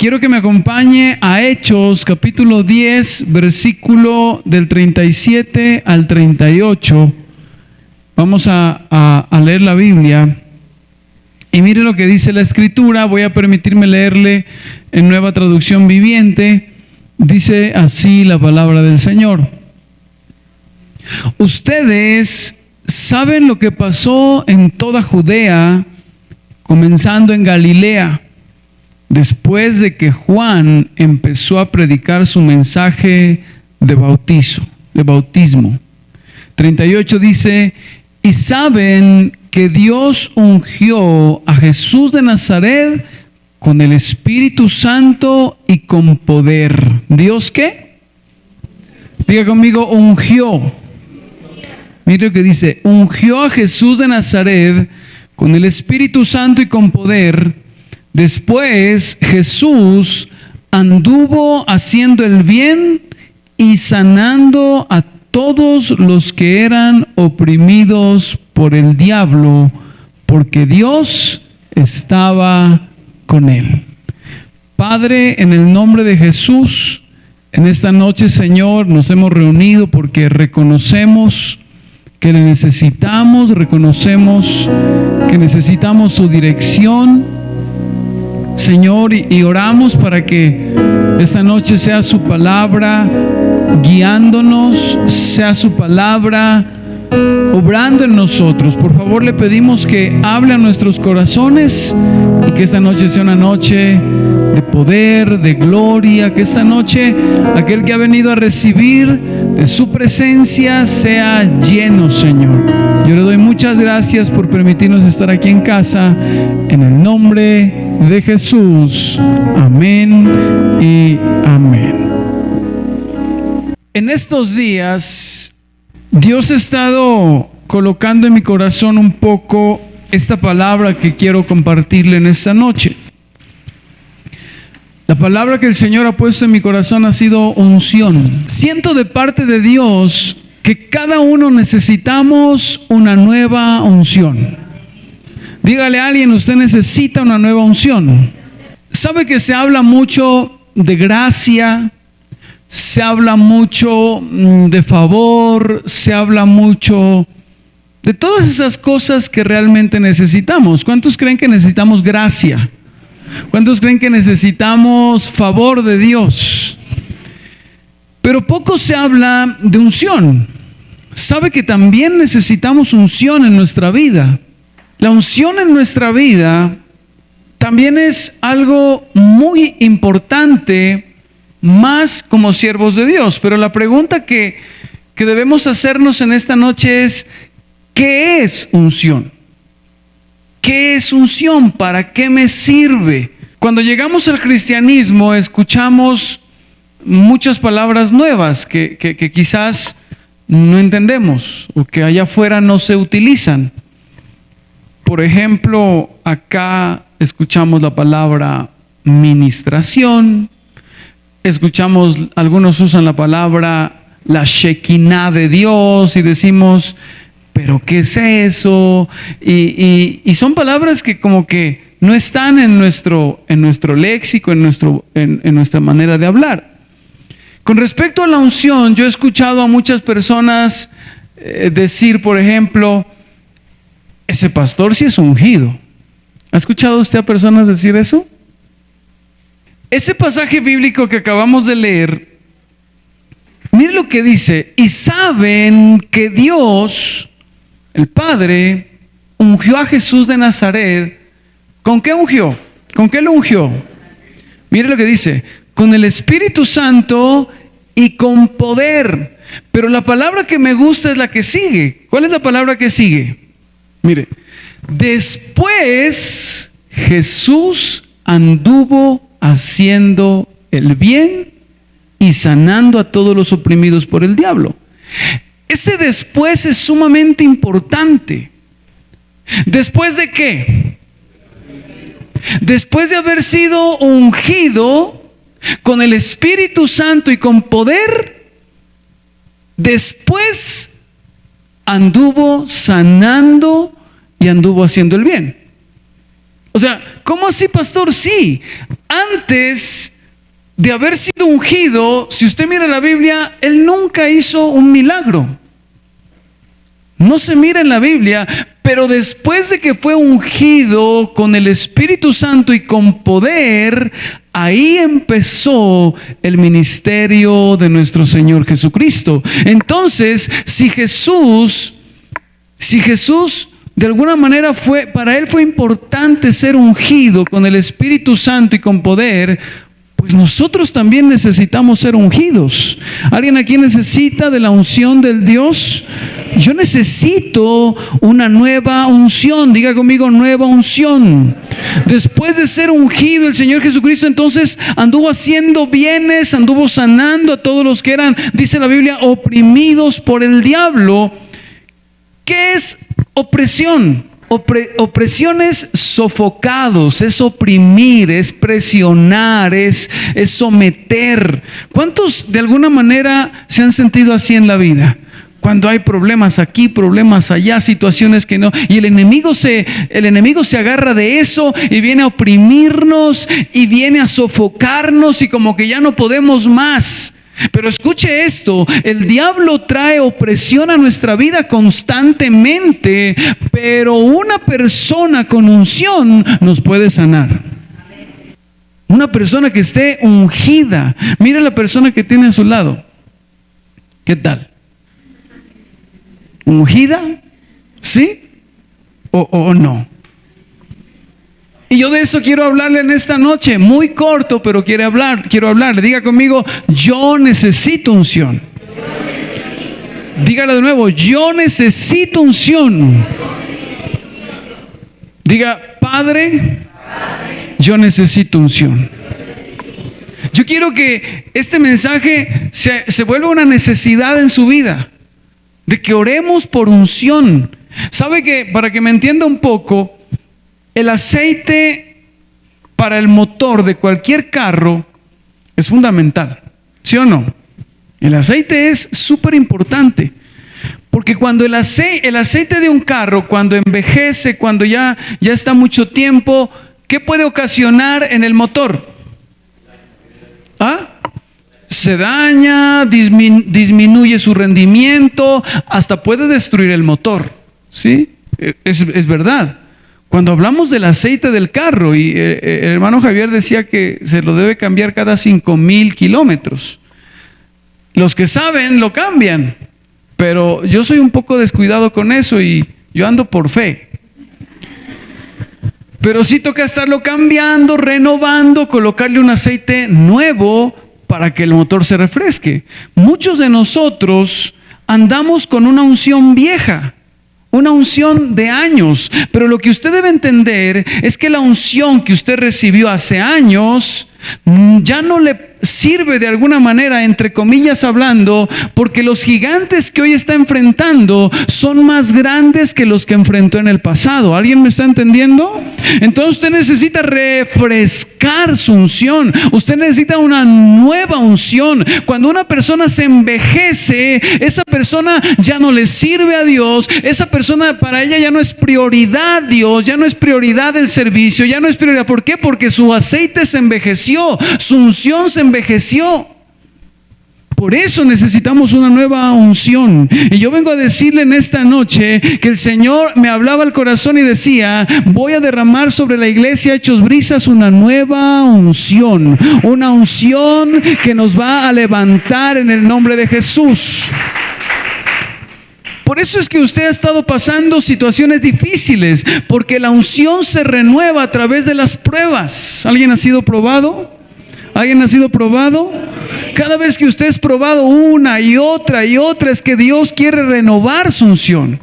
quiero que me acompañe a Hechos capítulo 10, versículo del 37 al 38. Vamos a leer la Biblia. Y mire lo que dice la Escritura. Voy a permitirme leerle en Nueva Traducción Viviente. Dice así la palabra del Señor. Ustedes saben lo que pasó en toda Judea, comenzando en Galilea, después de que Juan empezó a predicar su mensaje de bautismo. 38 dice: y saben que Dios ungió a Jesús de Nazaret con el Espíritu Santo y con poder. ¿Dios qué? Diga conmigo, ungió. Mire lo que dice: ungió a Jesús de Nazaret con el Espíritu Santo y con poder. Después Jesús anduvo haciendo el bien y sanando a todos los que eran oprimidos por el diablo, porque Dios estaba con él. Padre, en el nombre de Jesús, en esta noche, Señor, nos hemos reunido porque reconocemos que le necesitamos, reconocemos que necesitamos su dirección, Señor, y oramos para que esta noche sea su palabra guiándonos, sea su palabra obrando en nosotros. Por favor, le pedimos que hable a nuestros corazones y que esta noche sea una noche de poder, de gloria, que esta noche aquel que ha venido a recibir de su presencia sea lleno, Señor. Yo le doy muchas gracias por permitirnos estar aquí en casa, en el nombre de Jesús. Amén y amén. En estos días, Dios ha estado colocando en mi corazón un poco esta palabra que quiero compartirle en esta noche. La palabra que el Señor ha puesto en mi corazón ha sido unción. Siento de parte de Dios que cada uno necesitamos una nueva unción. Dígale a alguien: usted necesita una nueva unción. Sabe que se habla mucho de gracia, se habla mucho de favor, se habla mucho de todas esas cosas que realmente necesitamos. ¿Cuántos creen que necesitamos gracia? ¿Cuántos creen que necesitamos favor de Dios? Pero poco se habla de unción. ¿Sabe que también necesitamos unción en nuestra vida? La unción en nuestra vida también es algo muy importante, más como siervos de Dios. Pero la pregunta que debemos hacernos en esta noche es: ¿qué es unción? ¿Qué es unción? ¿Para qué me sirve? Cuando llegamos al cristianismo escuchamos muchas palabras nuevas que quizás no entendemos o que allá afuera no se utilizan. Por ejemplo, acá escuchamos la palabra ministración, escuchamos, algunos usan la palabra la Shekinah de Dios y decimos: ¿pero qué es eso? Y son palabras que como que no están en nuestro léxico, en nuestra manera de hablar. Con respecto a la unción, yo he escuchado a muchas personas decir, por ejemplo: ese pastor sí es ungido. ¿Ha escuchado usted a personas decir eso? Ese pasaje bíblico que acabamos de leer, mire lo que dice: y saben que Dios, el Padre, ungió a Jesús de Nazaret. ¿Con qué ungió? ¿Con qué lo ungió? Mire lo que dice: con el Espíritu Santo y con poder. Pero la palabra que me gusta es la que sigue. ¿Cuál es la palabra que sigue? Mire: después Jesús anduvo haciendo el bien y sanando a todos los oprimidos por el diablo. Ese después es sumamente importante. ¿Después de qué? Después de haber sido ungido con el Espíritu Santo y con poder, después anduvo sanando y anduvo haciendo el bien. O sea, ¿cómo así, pastor? Sí, antes de haber sido ungido, si usted mira la Biblia, Él nunca hizo un milagro. No se mira en la Biblia, pero después de que fue ungido con el Espíritu Santo y con poder, ahí empezó el ministerio de nuestro Señor Jesucristo. Entonces, si Jesús de alguna manera para Él fue importante ser ungido con el Espíritu Santo y con poder, pues nosotros también necesitamos ser ungidos. ¿Alguien aquí necesita de la unción del Dios? Yo necesito una nueva unción. Diga conmigo, nueva unción. Después de ser ungido el Señor Jesucristo, entonces anduvo haciendo bienes, anduvo sanando a todos los que eran, dice la Biblia, oprimidos por el diablo. ¿Qué es opresión? Opresión es sofocados, es oprimir, es presionar, es someter. ¿Cuántos de alguna manera se han sentido así en la vida? Cuando hay problemas aquí, problemas allá, situaciones que no, y el enemigo se agarra de eso y viene a oprimirnos y viene a sofocarnos y como que ya no podemos más. Pero escuche esto, el diablo trae opresión a nuestra vida constantemente, pero una persona con unción nos puede sanar. Una persona que esté ungida. Mira la persona que tiene a su lado. ¿Qué tal? ¿Ungida? ¿Sí? ¿O no? Y yo de eso quiero hablarle en esta noche, muy corto, pero quiero hablarle. Diga conmigo, yo necesito unción. Dígalo de nuevo, yo necesito unción. Diga, Padre, yo necesito unción. Yo quiero que este mensaje se vuelva una necesidad en su vida, de que oremos por unción. ¿Sabe que, para que me entienda un poco, el aceite para el motor de cualquier carro es fundamental? ¿Sí o no? El aceite es súper importante. Porque cuando el aceite de un carro, cuando envejece, cuando ya está mucho tiempo, ¿qué puede ocasionar en el motor? ¿Ah? Se daña, disminuye su rendimiento, hasta puede destruir el motor. ¿Sí? Es verdad. Cuando hablamos del aceite del carro, y el hermano Javier decía que se lo debe cambiar cada 5,000 kilómetros. Los que saben lo cambian, pero yo soy un poco descuidado con eso y yo ando por fe. Pero sí toca estarlo cambiando, renovando, colocarle un aceite nuevo para que el motor se refresque. Muchos de nosotros andamos con una unción vieja, una unción de años, pero lo que usted debe entender es que la unción que usted recibió hace años ya no le sirve, de alguna manera, entre comillas hablando, porque los gigantes que hoy está enfrentando son más grandes que los que enfrentó en el pasado. ¿Alguien me está entendiendo? Entonces usted necesita refrescar su unción. Usted necesita una nueva unción. Cuando una persona se envejece, esa persona ya no le sirve a Dios. Esa persona, para ella ya no es prioridad Dios, ya no es prioridad el servicio, ya no es prioridad. ¿Por qué? Porque su aceite se envejeció, su unción se envejeció. Por eso necesitamos una nueva unción. Y yo vengo a decirle en esta noche que el Señor me hablaba al corazón y decía: voy a derramar sobre la iglesia Hechos Brisas una nueva unción. Una unción que nos va a levantar en el nombre de Jesús. Por eso es que usted ha estado pasando situaciones difíciles, porque la unción se renueva a través de las pruebas. ¿Alguien ha sido probado? ¿Alguien ha sido probado? Cada vez que usted es probado una y otra, es que Dios quiere renovar su unción.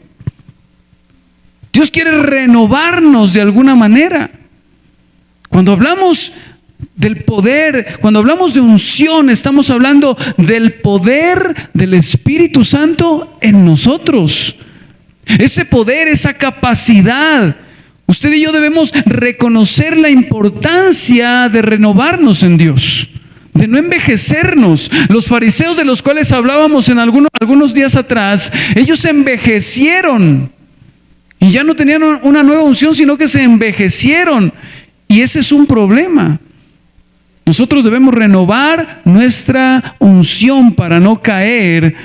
Dios quiere renovarnos de alguna manera. Cuando hablamos del poder, cuando hablamos de unción, estamos hablando del poder del Espíritu Santo en nosotros. Ese poder, esa capacidad. Usted y yo debemos reconocer la importancia de renovarnos en Dios, de no envejecernos. Los fariseos, de los cuales hablábamos en algunos días atrás, ellos envejecieron y ya no tenían una nueva unción, sino que se envejecieron. Y ese es un problema. Nosotros debemos renovar nuestra unción para no caer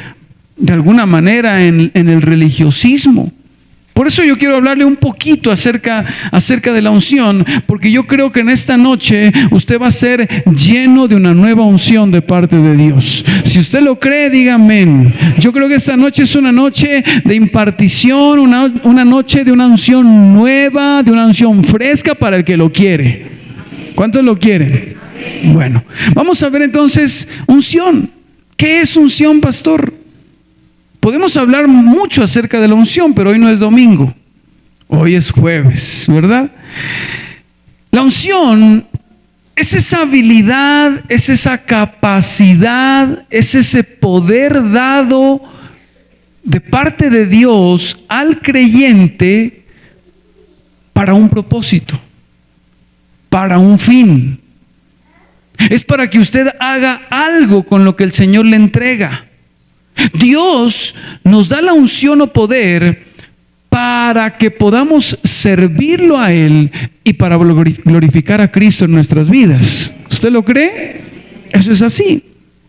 de alguna manera en el religiosismo. Por eso yo quiero hablarle un poquito acerca de la unción, porque yo creo que en esta noche usted va a ser lleno de una nueva unción de parte de Dios. Si usted lo cree, diga amén. Yo creo que esta noche es una noche de impartición, una noche de una unción nueva, de una unción fresca para el que lo quiere. ¿Cuántos lo quieren? Bueno, vamos a ver entonces unción. ¿Qué es unción, pastor? Podemos hablar mucho acerca de la unción, pero hoy no es domingo, hoy es jueves, ¿verdad? La unción es esa habilidad, es esa capacidad, es ese poder dado de parte de Dios al creyente para un propósito, para un fin. Es para que usted haga algo con lo que el Señor le entrega. Dios nos da la unción o poder para que podamos servirlo a Él y para glorificar a Cristo en nuestras vidas. ¿Usted lo cree? Eso es así.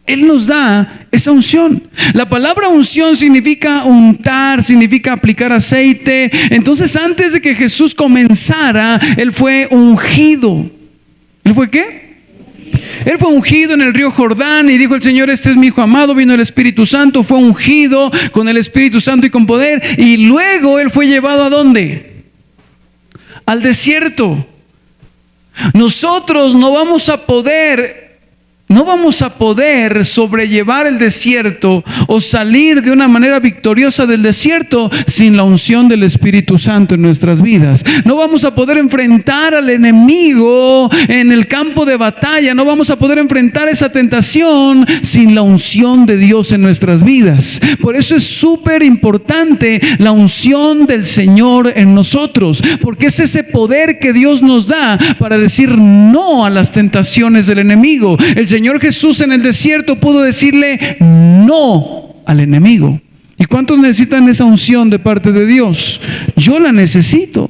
Él nos da esa unción. La palabra unción significa untar, significa aplicar aceite. Entonces, antes de que Jesús comenzara, Él fue ungido. ¿Él fue qué? Él fue ungido en el río Jordán y dijo el Señor: este es mi Hijo amado. Vino el Espíritu Santo, fue ungido con el Espíritu Santo y con poder. Y luego Él fue llevado ¿a dónde? Al desierto. Nosotros no vamos a poder sobrellevar el desierto o salir de una manera victoriosa del desierto sin la unción del Espíritu Santo en nuestras vidas. No vamos a poder enfrentar al enemigo en el campo de batalla. No vamos a poder enfrentar esa tentación sin la unción de Dios en nuestras vidas. Por eso es súper importante la unción del Señor en nosotros, porque es ese poder que Dios nos da para decir no a las tentaciones del enemigo. El Señor Jesús en el desierto pudo decirle no al enemigo. ¿Y cuántos necesitan esa unción de parte de Dios? Yo la necesito.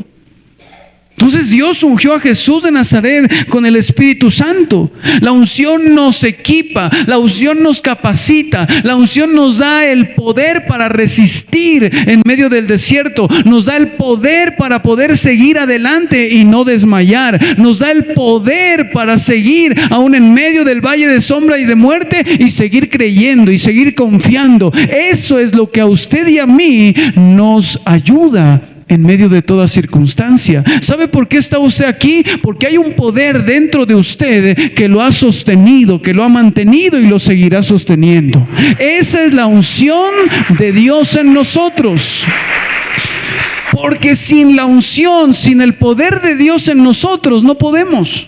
Entonces Dios ungió a Jesús de Nazaret con el Espíritu Santo. La unción nos equipa, la unción nos capacita, la unción nos da el poder para resistir en medio del desierto, nos da el poder para poder seguir adelante y no desmayar, nos da el poder para seguir aún en medio del valle de sombra y de muerte y seguir creyendo y seguir confiando. Eso es lo que a usted y a mí nos ayuda en medio de toda circunstancia. ¿Sabe por qué está usted aquí? Porque hay un poder dentro de usted que lo ha sostenido, que lo ha mantenido y lo seguirá sosteniendo. Esa es la unción de Dios en nosotros. Porque sin la unción, sin el poder de Dios en nosotros, no podemos.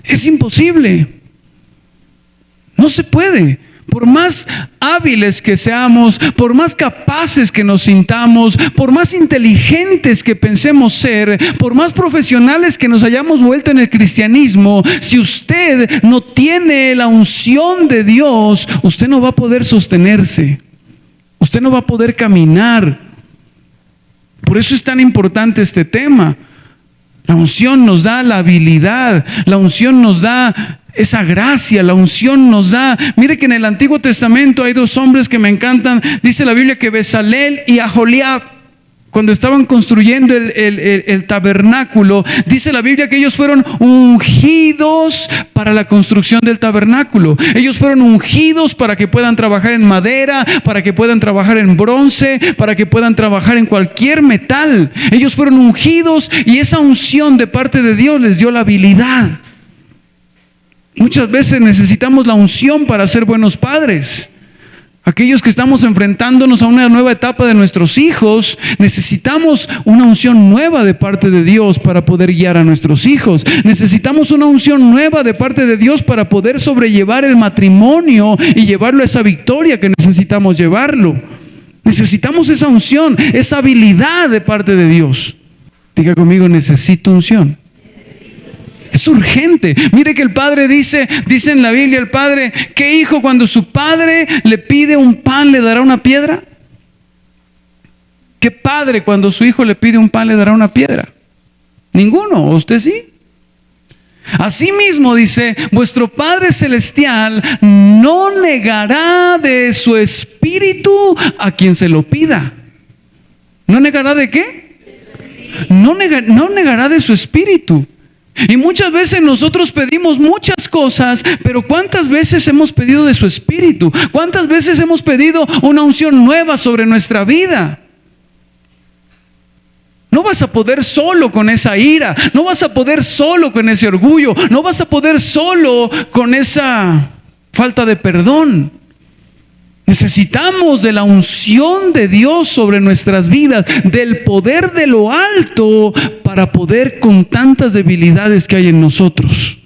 Es imposible. No se puede. Por más hábiles que seamos, por más capaces que nos sintamos, por más inteligentes que pensemos ser, por más profesionales que nos hayamos vuelto en el cristianismo, si usted no tiene la unción de Dios, usted no va a poder sostenerse, usted no va a poder caminar. Por eso es tan importante este tema. La unción nos da la habilidad, la unción nos da esa gracia, la unción nos da. Mire que en el Antiguo Testamento hay dos hombres que me encantan. Dice la Biblia que Bezalel y Aholiab, cuando estaban construyendo el tabernáculo, dice la Biblia que ellos fueron ungidos para la construcción del tabernáculo. Ellos fueron ungidos para que puedan trabajar en madera, para que puedan trabajar en bronce, para que puedan trabajar en cualquier metal. Ellos fueron ungidos y esa unción de parte de Dios les dio la habilidad. Muchas veces necesitamos la unción para ser buenos padres. Aquellos que estamos enfrentándonos a una nueva etapa de nuestros hijos, necesitamos una unción nueva de parte de Dios para poder guiar a nuestros hijos. Necesitamos una unción nueva de parte de Dios para poder sobrellevar el matrimonio y llevarlo a esa victoria que necesitamos llevarlo. Necesitamos esa unción, esa habilidad de parte de Dios. Diga conmigo: necesito unción. Es urgente. Mire que el padre dice en la Biblia, el padre, ¿qué hijo cuando su padre le pide un pan le dará una piedra? ¿Qué padre cuando su hijo le pide un pan le dará una piedra? Ninguno. ¿O usted sí? Asimismo dice, vuestro Padre Celestial no negará de su Espíritu a quien se lo pida. ¿No negará de qué? No negará de su Espíritu. Y muchas veces nosotros pedimos muchas cosas, pero ¿cuántas veces hemos pedido de su Espíritu? ¿Cuántas veces hemos pedido una unción nueva sobre nuestra vida? No vas a poder solo con esa ira, no vas a poder solo con ese orgullo, no vas a poder solo con esa falta de perdón. Necesitamos de la unción de Dios sobre nuestras vidas, del poder de lo alto para poder con tantas debilidades que hay en nosotros.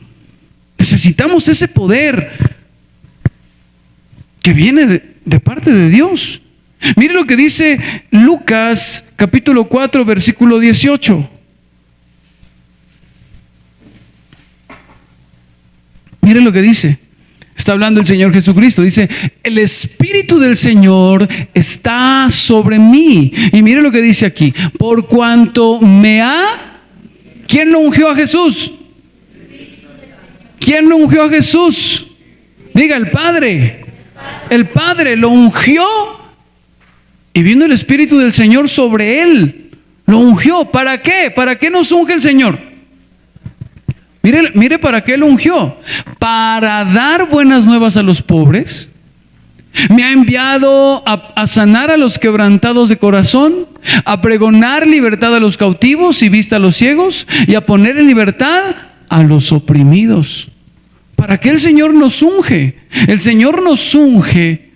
Necesitamos ese poder que viene de parte de Dios. Mire lo que dice Lucas capítulo 4 versículo 18. Mire lo que dice. Está hablando el Señor Jesucristo. Dice, el Espíritu del Señor está sobre mí. Y mire lo que dice aquí. Por cuanto me ha... ¿Quién lo ungió a Jesús? ¿Quién lo ungió a Jesús? Diga, el Padre. El Padre lo ungió. Y vino el Espíritu del Señor sobre él. Lo ungió. ¿Para qué? ¿Para qué nos unge el Señor? Mire para qué lo ungió. Para dar buenas nuevas a los pobres. Me ha enviado a sanar a los quebrantados de corazón, a pregonar libertad a los cautivos y vista a los ciegos, y a poner en libertad a los oprimidos. ¿Para qué el Señor nos unge? El Señor nos unge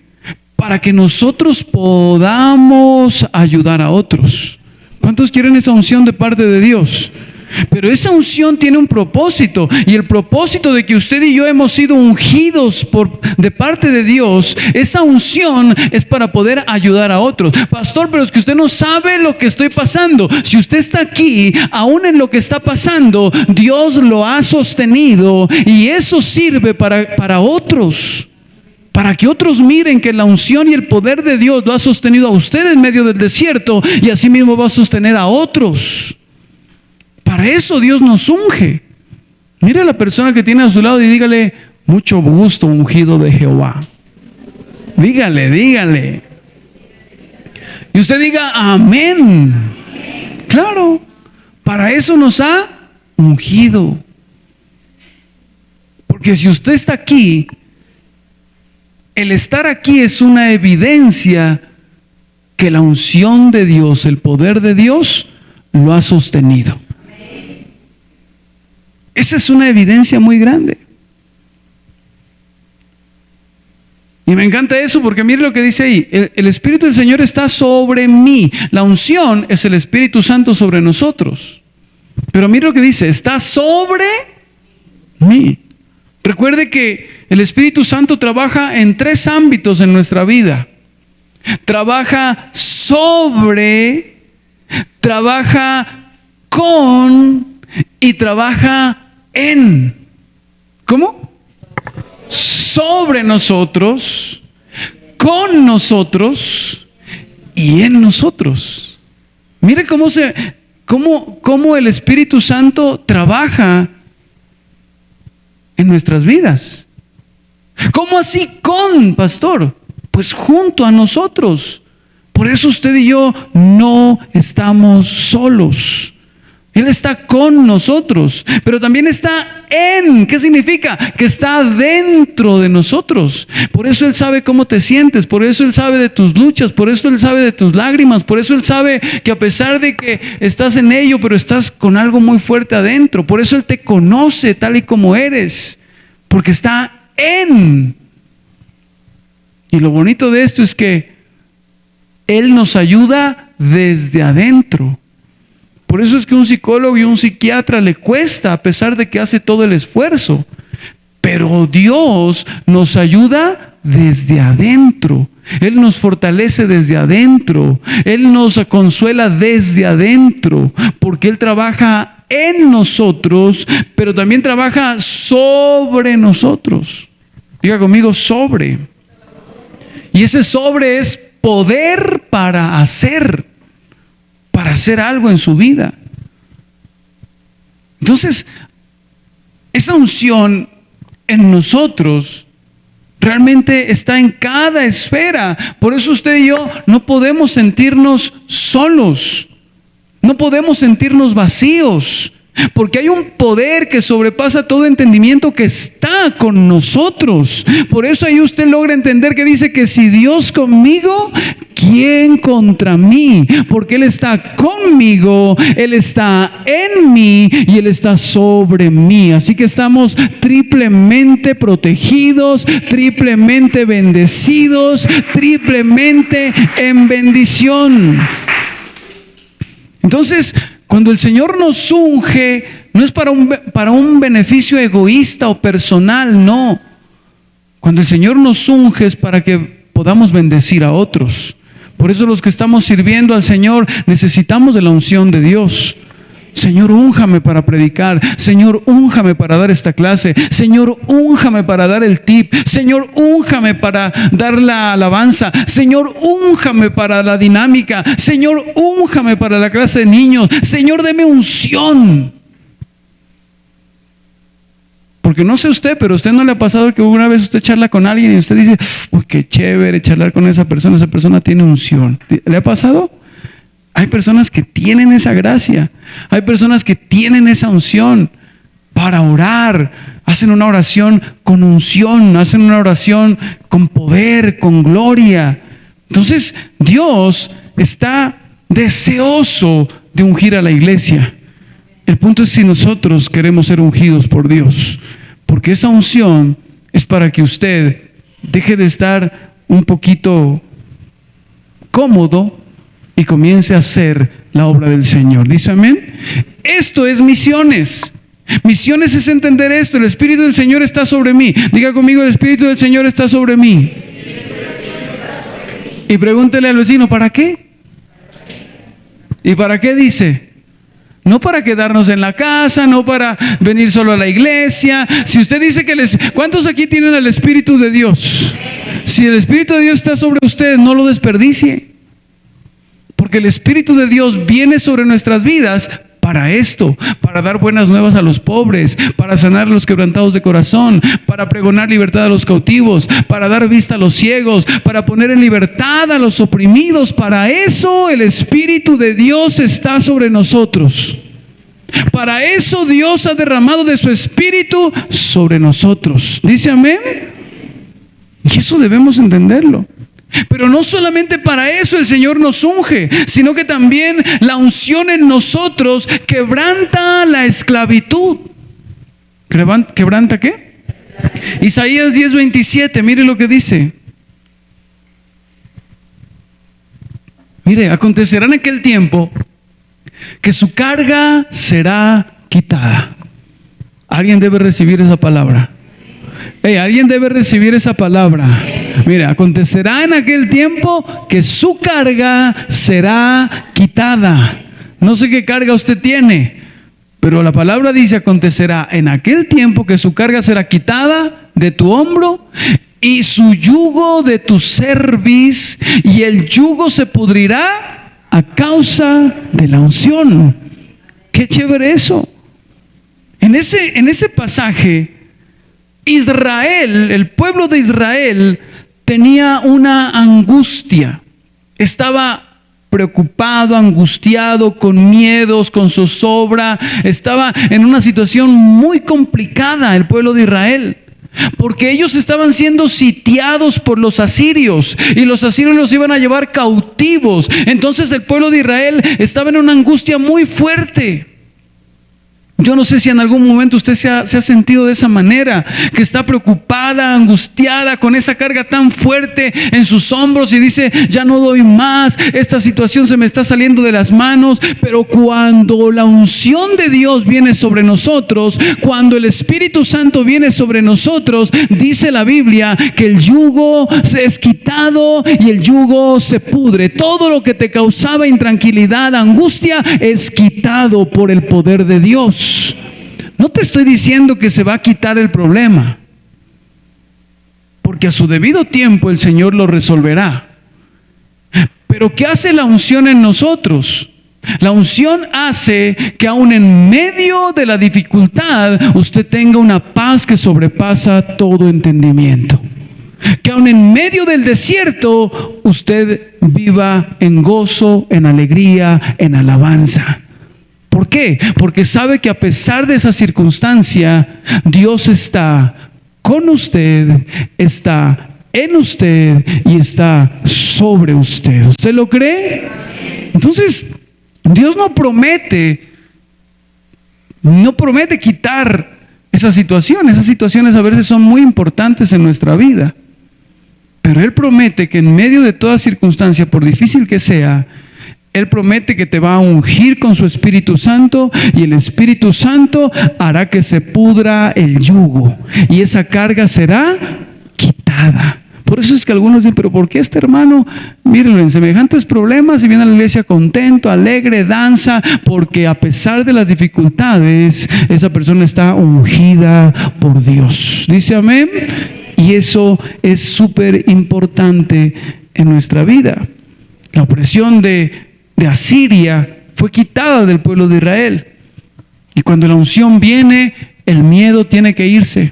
para que nosotros podamos ayudar a otros. ¿Cuántos quieren esa unción de parte de Dios? Pero esa unción tiene un propósito, y el propósito de que usted y yo hemos sido ungidos de parte de Dios, esa unción es para poder ayudar a otros. Pastor, pero es que usted no sabe lo que estoy pasando. Si usted está aquí, aún en lo que está pasando, Dios lo ha sostenido, y eso sirve para otros. Para que otros miren que la unción y el poder de Dios lo ha sostenido a usted en medio del desierto, y así mismo va a sostener a otros. Para eso Dios nos unge. Mire a la persona que tiene a su lado y dígale, mucho gusto, ungido de Jehová. Dígale. Y usted diga, amén. Claro, para eso nos ha ungido. Porque si usted está aquí, el estar aquí es una evidencia que la unción de Dios, el poder de Dios, lo ha sostenido. Esa es una evidencia muy grande. Y me encanta eso porque mire lo que dice ahí. El Espíritu del Señor está sobre mí. La unción es el Espíritu Santo sobre nosotros. Pero mire lo que dice, está sobre mí. Recuerde que el Espíritu Santo trabaja en 3 ámbitos en nuestra vida. Trabaja sobre, trabaja con y trabaja en. ¿Cómo? Sobre nosotros, con nosotros y en nosotros. Mire cómo el Espíritu Santo trabaja en nuestras vidas. ¿Cómo así con, pastor? Pues junto a nosotros. Por eso usted y yo no estamos solos. Él está con nosotros, pero también está en. ¿Qué significa? Que está dentro de nosotros. Por eso Él sabe cómo te sientes, por eso Él sabe de tus luchas, por eso Él sabe de tus lágrimas, por eso Él sabe que a pesar de que estás en ello, pero estás con algo muy fuerte adentro. Por eso Él te conoce tal y como eres, porque está en. Y lo bonito de esto es que Él nos ayuda desde adentro. Por eso es que un psicólogo y un psiquiatra le cuesta, a pesar de que hace todo el esfuerzo. Pero Dios nos ayuda desde adentro. Él nos fortalece desde adentro. Él nos consuela desde adentro. Porque Él trabaja en nosotros, pero también trabaja sobre nosotros. Diga conmigo, sobre. Y ese sobre es poder para hacer algo en su vida. Entonces, esa unción en nosotros realmente está en cada esfera. Por eso usted y yo no podemos sentirnos solos, no podemos sentirnos vacíos, porque hay un poder que sobrepasa todo entendimiento que está con nosotros. Por eso ahí usted logra entender que dice que si Dios conmigo, ¿quién contra mí? Porque Él está conmigo, Él está en mí y Él está sobre mí. Así que estamos triplemente protegidos, triplemente bendecidos, triplemente en bendición. Entonces, cuando el Señor nos unge, no es para un beneficio egoísta o personal, no. Cuando el Señor nos unge es para que podamos bendecir a otros. Por eso los que estamos sirviendo al Señor necesitamos de la unción de Dios. Señor, únjame para predicar. Señor, únjame para dar esta clase. Señor, únjame para dar el tip. Señor, únjame para dar la alabanza. Señor, únjame para la dinámica. Señor, únjame para la clase de niños. Señor, deme unción. Porque no sé usted, pero a usted no le ha pasado que una vez usted charla con alguien y usted dice, uy, qué chévere charlar con esa persona tiene unción. ¿Le ha pasado? Hay personas que tienen esa gracia, hay personas que tienen esa unción para orar, hacen una oración con unción, hacen una oración con poder, con gloria. Entonces Dios está deseoso de ungir a la iglesia. El punto es si nosotros queremos ser ungidos por Dios, porque esa unción es para que usted deje de estar un poquito cómodo y comience a hacer la obra del Señor. ¿Dice amén? Esto es misiones. Misiones es entender esto. El Espíritu del Señor está sobre mí. Diga conmigo, el Espíritu del Señor está sobre mí. Y pregúntele al vecino, ¿para qué? ¿Y para qué dice? No para quedarnos en la casa, no para venir solo a la iglesia. Si usted dice que ¿cuántos aquí tienen el Espíritu de Dios? Si el Espíritu de Dios está sobre usted, no lo desperdicie. Porque el Espíritu de Dios viene sobre nuestras vidas para esto, para dar buenas nuevas a los pobres, para sanar a los quebrantados de corazón, para pregonar libertad a los cautivos, para dar vista a los ciegos, para poner en libertad a los oprimidos. Para eso el Espíritu de Dios está sobre nosotros. Para eso Dios ha derramado de su Espíritu sobre nosotros. ¿Dice amén? Y eso debemos entenderlo. Pero no solamente para eso el Señor nos unge, sino que también la unción en nosotros quebranta la esclavitud. ¿Quebranta qué? Isaías 10:27, mire lo que dice. Mire, acontecerá en aquel tiempo que su carga será quitada. Alguien debe recibir esa palabra. Alguien debe recibir esa palabra. Mira, acontecerá en aquel tiempo que su carga será quitada. No sé qué carga usted tiene, pero la palabra dice: acontecerá en aquel tiempo que su carga será quitada de tu hombro y su yugo de tu cerviz, y el yugo se pudrirá a causa de la unción. Qué chévere eso. En ese pasaje, Israel, el pueblo de Israel, tenía una angustia. Estaba preocupado, angustiado, con miedos, con zozobra. Estaba en una situación muy complicada el pueblo de Israel, porque ellos estaban siendo sitiados por los asirios, y los asirios los iban a llevar cautivos. Entonces el pueblo de Israel estaba en una angustia muy fuerte. Yo no sé si en algún momento usted se ha sentido de esa manera, que está preocupada, angustiada, con esa carga tan fuerte en sus hombros y dice: ya no doy más, esta situación se me está saliendo de las manos. Pero cuando la unción de Dios viene sobre nosotros, cuando el Espíritu Santo viene sobre nosotros, dice la Biblia que el yugo se es quitado y el yugo se pudre. Todo lo que te causaba intranquilidad, angustia, es quitado por el poder de Dios. No te estoy diciendo que se va a quitar el problema, porque a su debido tiempo el Señor lo resolverá. Pero ¿qué hace la unción en nosotros? La unción hace que aún en medio de la dificultad usted tenga una paz que sobrepasa todo entendimiento. Que aún en medio del desierto usted viva en gozo, en alegría, en alabanza. ¿Por qué? Porque sabe que a pesar de esa circunstancia, Dios está con usted, está en usted y está sobre usted. ¿Usted lo cree? Entonces, Dios no promete quitar esas situaciones a veces son muy importantes en nuestra vida, pero Él promete que en medio de toda circunstancia, por difícil que sea, Él promete que te va a ungir con su Espíritu Santo y el Espíritu Santo hará que se pudra el yugo y esa carga será quitada. Por eso es que algunos dicen, pero ¿por qué este hermano, mírenlo, en semejantes problemas y viene a la iglesia contento, alegre, danza? Porque a pesar de las dificultades, esa persona está ungida por Dios. ¿Dice amén? Y eso es súper importante en nuestra vida. La opresión de Asiria fue quitada del pueblo de Israel. Y cuando la unción viene, el miedo tiene que irse.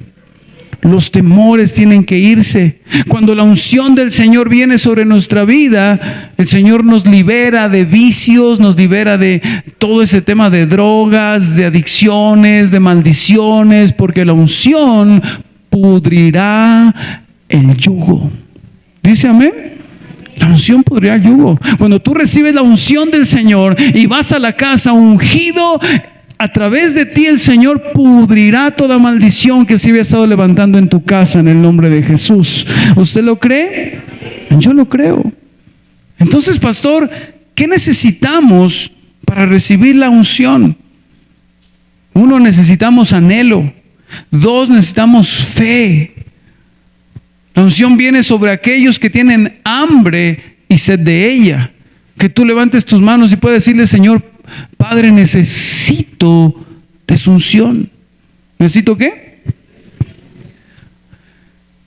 Los temores tienen que irse. Cuando la unción del Señor viene sobre nuestra vida, el Señor nos libera de vicios, nos libera de todo ese tema de drogas, de adicciones, de maldiciones, porque la unción pudrirá el yugo. ¿Dice amén? La unción pudrirá el yugo. Cuando tú recibes la unción del Señor y vas a la casa ungido, a través de ti el Señor pudrirá toda maldición que se había estado levantando en tu casa en el nombre de Jesús. ¿Usted lo cree? Yo lo creo. Entonces, pastor, ¿qué necesitamos para recibir la unción? 1, necesitamos anhelo. 2, necesitamos fe. La unción viene sobre aquellos que tienen hambre y sed de ella. Que tú levantes tus manos y puedas decirle, Señor, Padre, necesito de su unción. ¿Necesito qué?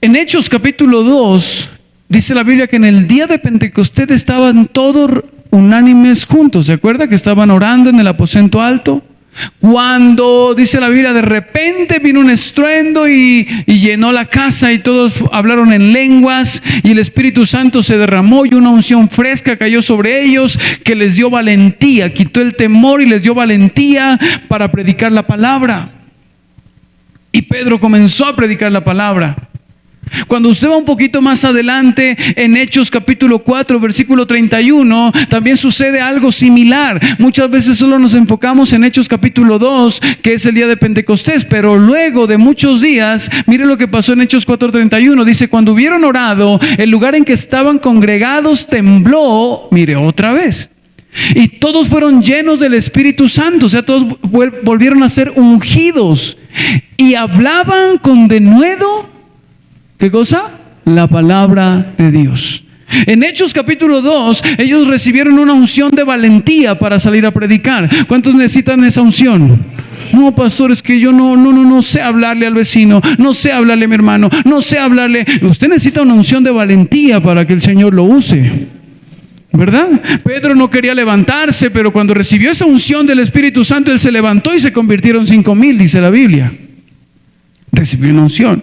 En Hechos capítulo 2, dice la Biblia que en el día de Pentecostés estaban todos unánimes juntos. ¿Se acuerda que estaban orando en el aposento alto? Cuando, dice la Biblia, de repente vino un estruendo y llenó la casa y todos hablaron en lenguas y el Espíritu Santo se derramó y una unción fresca cayó sobre ellos que les dio valentía, quitó el temor y les dio valentía para predicar la palabra. Y Pedro comenzó a predicar la palabra. Cuando usted va un poquito más adelante en Hechos capítulo 4 versículo 31 también sucede algo similar. Muchas veces solo nos enfocamos en Hechos capítulo 2, que es el día de Pentecostés, pero luego de muchos días, mire lo que pasó en Hechos 4:31. Dice, cuando hubieron orado, el lugar en que estaban congregados tembló, mire otra vez, y todos fueron llenos del Espíritu Santo. O sea, todos volvieron a ser ungidos y hablaban con denuedo, ¿qué cosa? La palabra de Dios. En Hechos capítulo 2, ellos recibieron una unción de valentía para salir a predicar. ¿Cuántos necesitan esa unción? No, pastor, es que yo no sé hablarle al vecino, no sé hablarle a mi hermano, no sé hablarle. Usted necesita una unción de valentía para que el Señor lo use, ¿verdad? Pedro no quería levantarse, pero cuando recibió esa unción del Espíritu Santo, él se levantó y se convirtieron 5,000, dice la Biblia. Recibió una unción.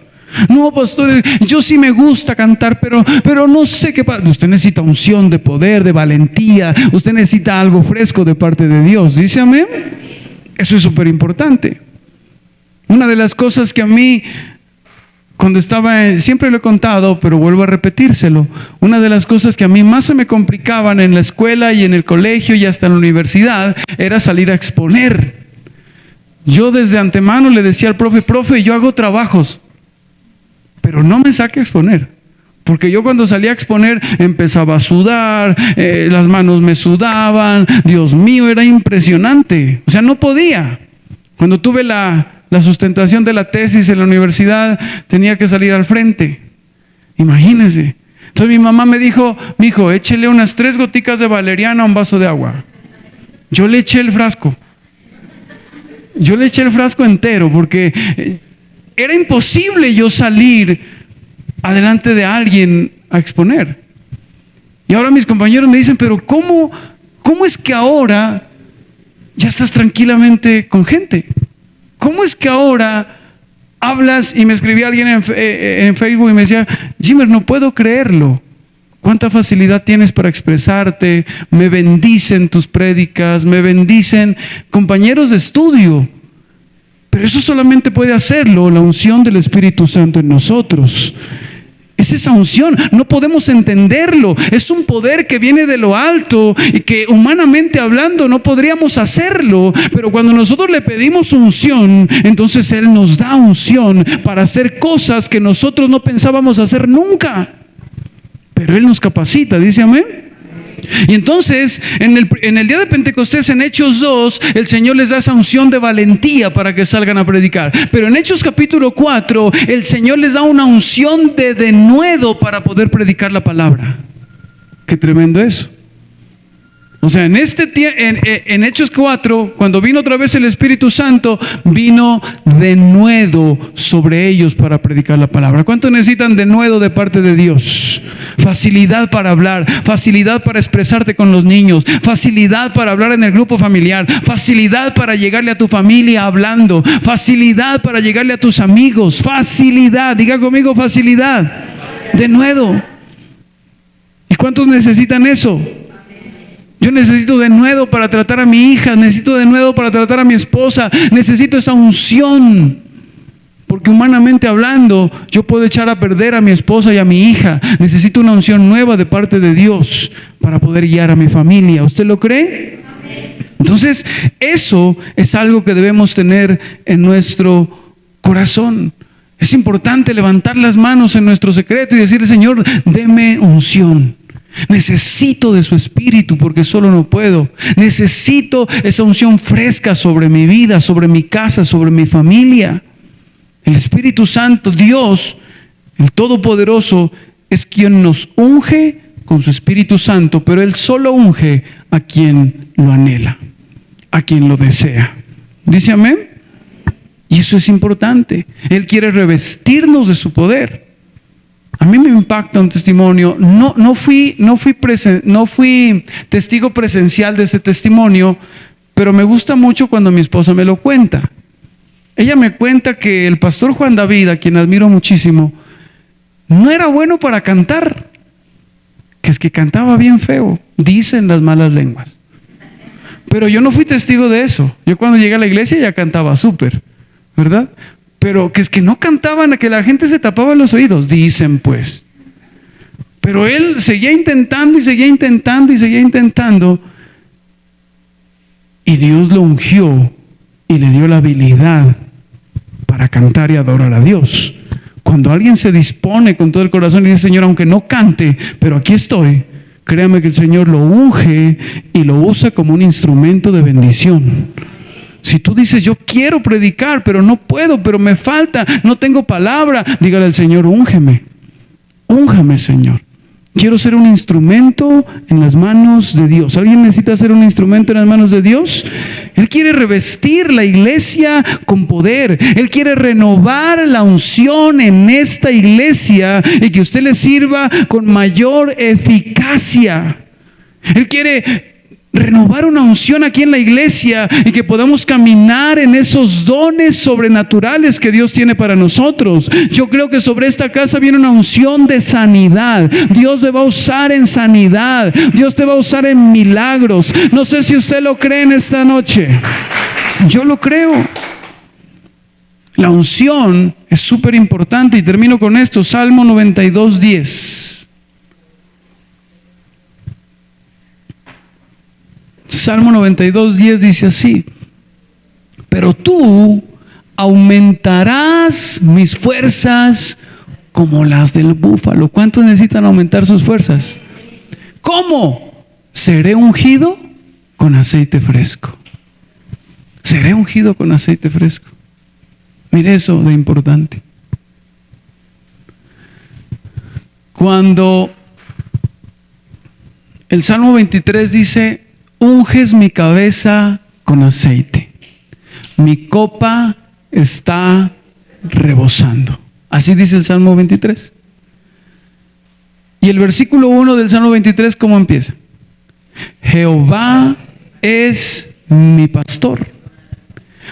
No, pastor, yo sí me gusta cantar, pero no sé qué pasa. Usted necesita unción de poder, de valentía. Usted necesita algo fresco de parte de Dios. ¿Dice amén? Eso es súper importante. Una de las cosas que a mí, cuando estaba, siempre lo he contado, pero vuelvo a repetírselo. Una de las cosas que a mí más se me complicaban en la escuela y en el colegio y hasta en la universidad era salir a exponer. Yo desde antemano le decía al profe, yo hago trabajos, pero no me saque a exponer, porque yo cuando salía a exponer empezaba a sudar, las manos me sudaban, Dios mío, era impresionante, o sea, no podía. Cuando tuve la sustentación de la tesis en la universidad, tenía que salir al frente, imagínense. Entonces mi mamá me dijo, mijo, échele unas 3 goticas de valeriana a un vaso de agua. Yo le eché el frasco entero, porque era imposible yo salir adelante de alguien a exponer. Y ahora mis compañeros me dicen, pero ¿cómo es que ahora ya estás tranquilamente con gente. ¿Cómo es que ahora hablas? Y me escribía alguien en Facebook y me decía, Jimmer, no puedo creerlo. ¿Cuánta facilidad tienes para expresarte? Me bendicen tus prédicas, me bendicen compañeros de estudio. Pero eso solamente puede hacerlo la unción del Espíritu Santo en nosotros. Es esa unción, no podemos entenderlo. Es un poder que viene de lo alto y que humanamente hablando no podríamos hacerlo. Pero cuando nosotros le pedimos unción, entonces Él nos da unción para hacer cosas que nosotros no pensábamos hacer nunca. Pero Él nos capacita, dice amén. Y entonces en el día de Pentecostés, en Hechos 2, el Señor les da esa unción de valentía para que salgan a predicar. Pero en Hechos capítulo 4, el Señor les da una unción de denuedo para poder predicar la palabra. Qué tremendo eso. O sea, en Hechos 4, cuando vino otra vez el Espíritu Santo, vino denuedo sobre ellos para predicar la palabra. ¿Cuánto necesitan denuedo de parte de Dios? Facilidad para hablar, facilidad para expresarte con los niños, facilidad para hablar en el grupo familiar, facilidad para llegarle a tu familia hablando, facilidad para llegarle a tus amigos, facilidad, diga conmigo facilidad, denuedo. ¿Y cuántos necesitan eso? Yo necesito denuedo para tratar a mi hija, necesito denuedo para tratar a mi esposa, necesito esa unción. Porque humanamente hablando, yo puedo echar a perder a mi esposa y a mi hija. Necesito una unción nueva de parte de Dios para poder guiar a mi familia. ¿Usted lo cree? Entonces, eso es algo que debemos tener en nuestro corazón. Es importante levantar las manos en nuestro secreto y decirle, Señor, deme unción. Necesito de su Espíritu porque solo no puedo. Necesito esa unción fresca sobre mi vida, sobre mi casa, sobre mi familia. El Espíritu Santo, Dios, el Todopoderoso, es quien nos unge con su Espíritu Santo, pero Él solo unge a quien lo anhela, a quien lo desea. ¿Dice amén? Y eso es importante. Él quiere revestirnos de su poder. A mí me impacta un testimonio. No fui testigo presencial de ese testimonio, pero me gusta mucho cuando mi esposa me lo cuenta. Ella me cuenta que el pastor Juan David, a quien admiro muchísimo, no era bueno para cantar, que es que cantaba bien feo, dicen las malas lenguas. Pero yo no fui testigo de eso. Yo cuando llegué a la iglesia ya cantaba súper, ¿verdad? Pero que es que no cantaban, que la gente se tapaba los oídos, dicen pues. Pero él seguía intentando y seguía intentando y seguía intentando. Y Dios lo ungió y le dio la habilidad para cantar y adorar a Dios. Cuando alguien se dispone con todo el corazón y dice, Señor, aunque no cante, pero aquí estoy, créame que el Señor lo unge y lo usa como un instrumento de bendición. Si tú dices, yo quiero predicar, pero no puedo, pero me falta, no tengo palabra, dígale al Señor, úngeme, úngame, Señor. Quiero ser un instrumento en las manos de Dios. ¿Alguien necesita ser un instrumento en las manos de Dios? Él quiere revestir la iglesia con poder. Él quiere renovar la unción en esta iglesia y que usted le sirva con mayor eficacia. Él quiere renovar una unción aquí en la iglesia y que podamos caminar en esos dones sobrenaturales que Dios tiene para nosotros. Yo creo que sobre esta casa viene una unción de sanidad. Dios te va a usar en sanidad. Dios te va a usar en milagros. No sé si usted lo cree en esta noche. Yo lo creo. La unción es súper importante y termino con esto. Salmo 92:10. Salmo 92:10 dice así: pero tú aumentarás mis fuerzas como las del búfalo. ¿Cuántos necesitan aumentar sus fuerzas? ¿Cómo? Seré ungido con aceite fresco. Seré ungido con aceite fresco. Mire eso de importante. Cuando el Salmo 23 dice: unges mi cabeza con aceite, mi copa está rebosando. Así dice el Salmo 23. Y el versículo 1 del Salmo 23, ¿cómo empieza? Jehová es mi pastor.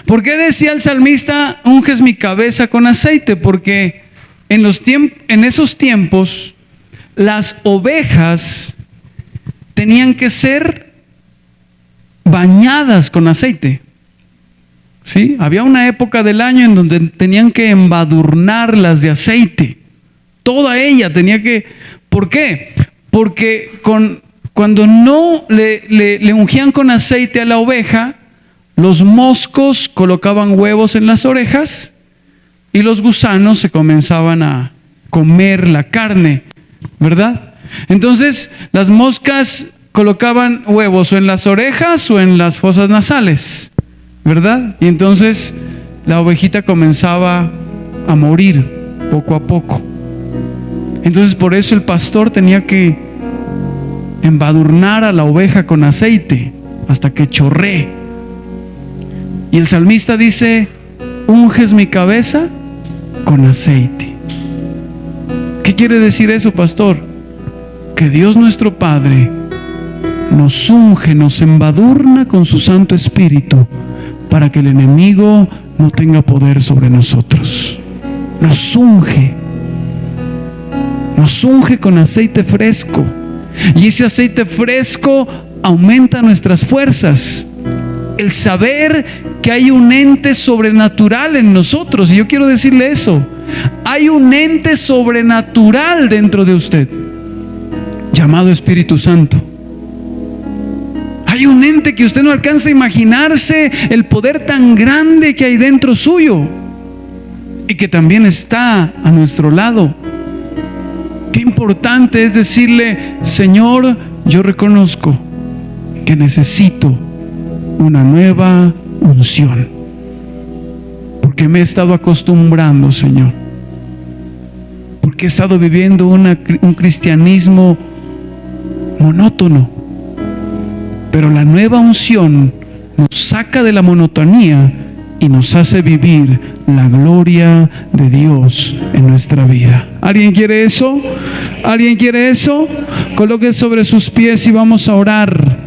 ¿Por qué decía el salmista, unges mi cabeza con aceite? Porque en esos tiempos las ovejas tenían que ser bañadas con aceite. ¿Sí? Había una época del año en donde tenían que embadurnarlas de aceite. Toda ella tenía que... ¿Por qué? Porque cuando no le ungían con aceite a la oveja, los moscos colocaban huevos en las orejas y los gusanos se comenzaban a comer la carne, ¿verdad? Entonces las moscas colocaban huevos o en las orejas o en las fosas nasales, ¿verdad? Y entonces la ovejita comenzaba a morir poco a poco. Entonces por eso el pastor tenía que embadurnar a la oveja con aceite hasta que chorree. Y el salmista dice, unges mi cabeza con aceite. ¿Qué quiere decir eso, pastor? Que Dios nuestro Padre nos unge, nos embadurna con su Santo Espíritu para que el enemigo no tenga poder sobre nosotros. Nos unge con aceite fresco, y ese aceite fresco aumenta nuestras fuerzas. El saber que hay un ente sobrenatural en nosotros, y yo quiero decirle eso, hay un ente sobrenatural dentro de usted llamado Espíritu Santo. Hay un ente que usted no alcanza a imaginarse el poder tan grande que hay dentro suyo y que también está a nuestro lado. Qué importante es decirle, Señor, yo reconozco que necesito una nueva unción, porque me he estado acostumbrando, Señor, porque he estado viviendo un cristianismo monótono. Pero la nueva unción nos saca de la monotonía y nos hace vivir la gloria de Dios en nuestra vida. ¿Alguien quiere eso? ¿Alguien quiere eso? Coloque sobre sus pies y vamos a orar.